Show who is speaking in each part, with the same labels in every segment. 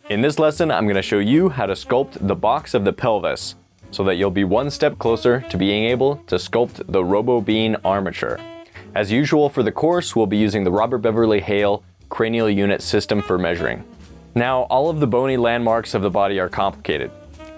Speaker 1: In this lesson, I'm going to show you how to sculpt the box of the pelvis so that you'll be one step closer to being able to sculpt the RoboBeam armature. As usual for the course, we'll be using the Robert Beverly Hale cranial unit system for measuring. Now, all of the bony landmarks of the body are complicated,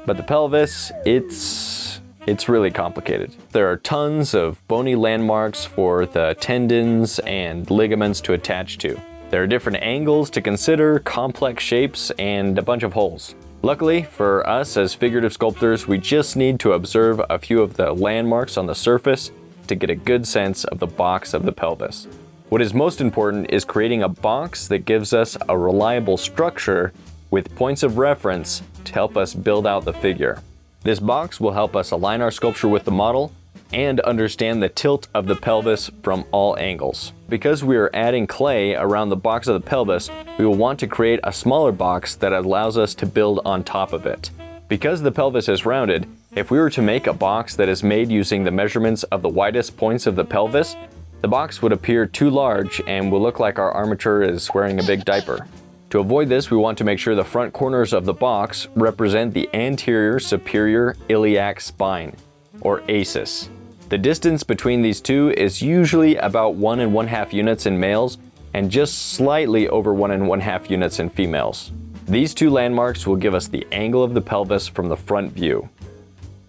Speaker 1: but the pelvis, it's really complicated. There are tons of bony landmarks for the tendons and ligaments to attach to. There are different angles to consider, complex shapes, and a bunch of holes. Luckily for us as figurative sculptors, we just need to observe a few of the landmarks on the surface to get a good sense of the box of the pelvis. What is most important is creating a box that gives us a reliable structure with points of reference to help us build out the figure. This box will help us align our sculpture with the model and understand the tilt of the pelvis from all angles. Because we are adding clay around the box of the pelvis, we will want to create a smaller box that allows us to build on top of it. Because the pelvis is rounded, if we were to make a box that is made using the measurements of the widest points of the pelvis, the box would appear too large and will look like our armature is wearing a big diaper. To avoid this, we want to make sure the front corners of the box represent the anterior superior iliac spine, or ASIS. The distance between these two is usually about 1 1/2 units in males and just slightly over 1 1/2 units in females. These two landmarks will give us the angle of the pelvis from the front view.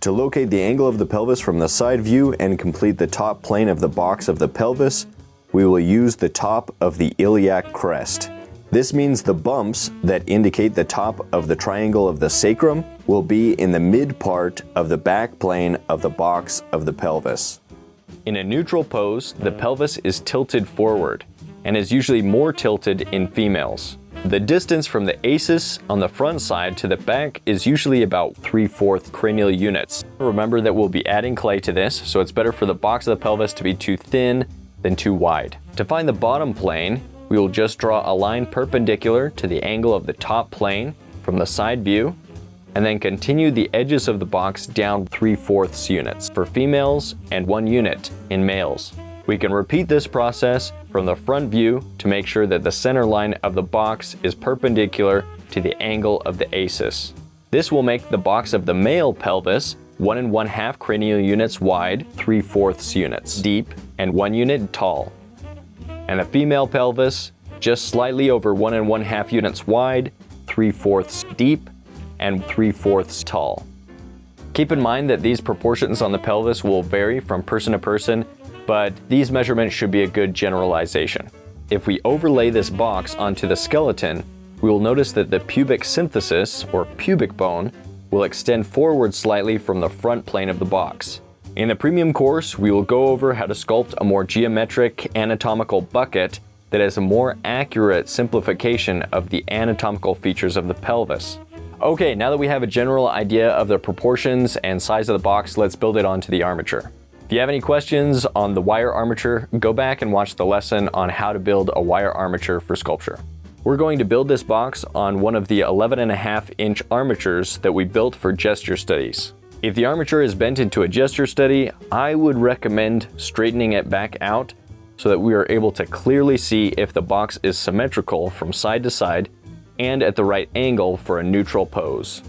Speaker 2: To locate the angle of the pelvis from the side view and complete the top plane of the box of the pelvis, we will use the top of the iliac crest. This means the bumps that indicate the top of the triangle of the sacrum will be in the mid part of the back plane of the box of the pelvis.
Speaker 1: In a neutral pose, the pelvis is tilted forward and is usually more tilted in females. The distance from the ASIS on the front side to the back is usually about 3/4 cranial units. Remember that we'll be adding clay to this, so it's better for the box of the pelvis to be too thin than too wide. To find the bottom plane, we will just draw a line perpendicular to the angle of the top plane from the side view, and then continue the edges of the box down 3/4 units for females and 1 unit in males. We can repeat this process from the front view to make sure that the center line of the box is perpendicular to the angle of the ASIS. This will make the box of the male pelvis 1 1/2 cranial units wide, 3/4 units deep, and 1 unit tall. And the female pelvis just slightly over 1 1/2 units wide, 3/4 deep, and 3/4 tall. Keep in mind that these proportions on the pelvis will vary from person to person, but these measurements should be a good generalization. If we overlay this box onto the skeleton, we will notice that the pubic symphysis, or pubic bone, will extend forward slightly from the front plane of the box. In the premium course, we will go over how to sculpt a more geometric anatomical bucket that is a more accurate simplification of the anatomical features of the pelvis. Okay, now that we have a general idea of the proportions and size of the box, let's build it onto the armature. If you have any questions on the wire armature, go back and watch the lesson on how to build a wire armature for sculpture. We're going to build this box on one of the 11.5-inch armatures that we built for gesture studies. If the armature is bent into a gesture study, I would recommend straightening it back out so that we are able to clearly see if the box is symmetrical from side to side and at the right angle for a neutral pose.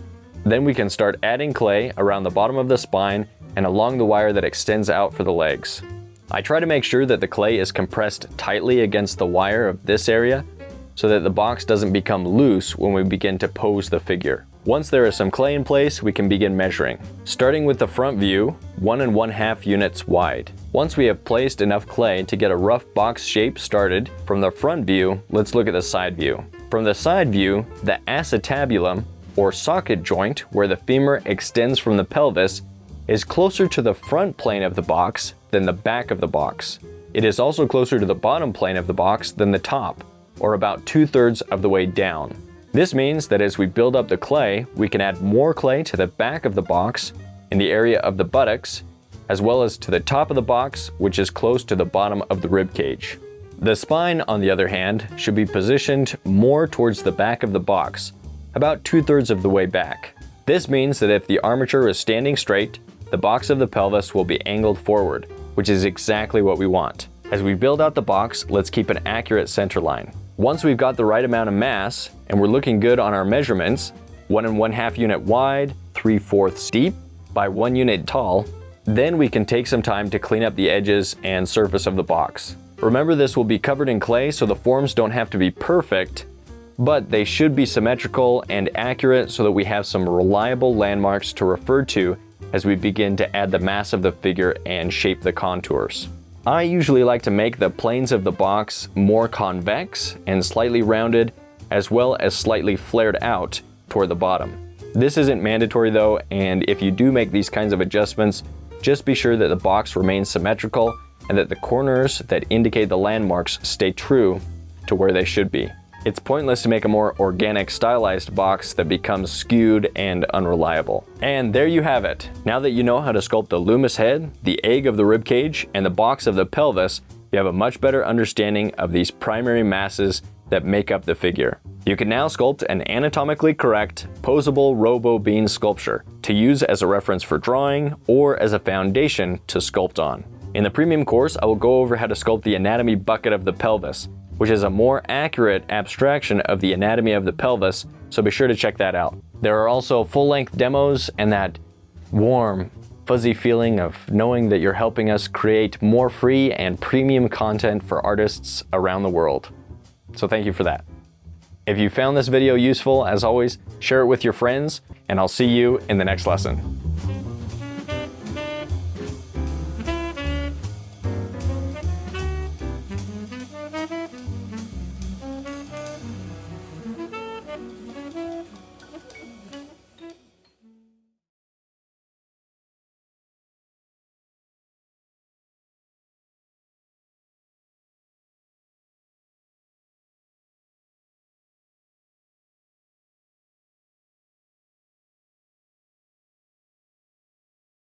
Speaker 1: Then we can start adding clay around the bottom of the spine and along the wire that extends out for the legs. I try to make sure that the clay is compressed tightly against the wire of this area so that the box doesn't become loose when we begin to pose the figure. Once there is some clay in place, we can begin measuring. Starting with the front view, 1 1/2 units wide. Once we have placed enough clay to get a rough box shape started from the front view, let's look at the side view. From the side view, the acetabulum, or socket joint, where the femur extends from the pelvis, is closer to the front plane of the box than the back of the box. It is also closer to the bottom plane of the box than the top, or about 2/3 of the way down. This means that as we build up the clay, we can add more clay to the back of the box in the area of the buttocks, as well as to the top of the box, which is close to the bottom of the rib cage. The spine, on the other hand, should be positioned more towards the back of the box, about 2/3 of the way back. This means that if the armature is standing straight, the box of the pelvis will be angled forward, which is exactly what we want. As we build out the box, let's keep an accurate center line. Once we've got the right amount of mass and we're looking good on our measurements, 1 1/2 unit wide, 3/4 deep by 1 unit tall, then we can take some time to clean up the edges and surface of the box. Remember, this will be covered in clay, so the forms don't have to be perfect, but they should be symmetrical and accurate so that we have some reliable landmarks to refer to as we begin to add the mass of the figure and shape the contours. I usually like to make the planes of the box more convex and slightly rounded, as well as slightly flared out toward the bottom. This isn't mandatory though, and if you do make these kinds of adjustments, just be sure that the box remains symmetrical and that the corners that indicate the landmarks stay true to where they should be. It's pointless to make a more organic, stylized box that becomes skewed and unreliable. And there you have it. Now that you know how to sculpt the Loomis head, the egg of the rib cage, and the box of the pelvis, you have a much better understanding of these primary masses that make up the figure. You can now sculpt an anatomically correct, posable robo bean sculpture to use as a reference for drawing or as a foundation to sculpt on. In the premium course, I will go over how to sculpt the anatomy bucket of the pelvis, which is a more accurate abstraction of the anatomy of the pelvis, so be sure to check that out. There are also full-length demos and that warm, fuzzy feeling of knowing that you're helping us create more free and premium content for artists around the world. So thank you for that. If you found this video useful, as always, share it with your friends, and I'll see you in the next lesson.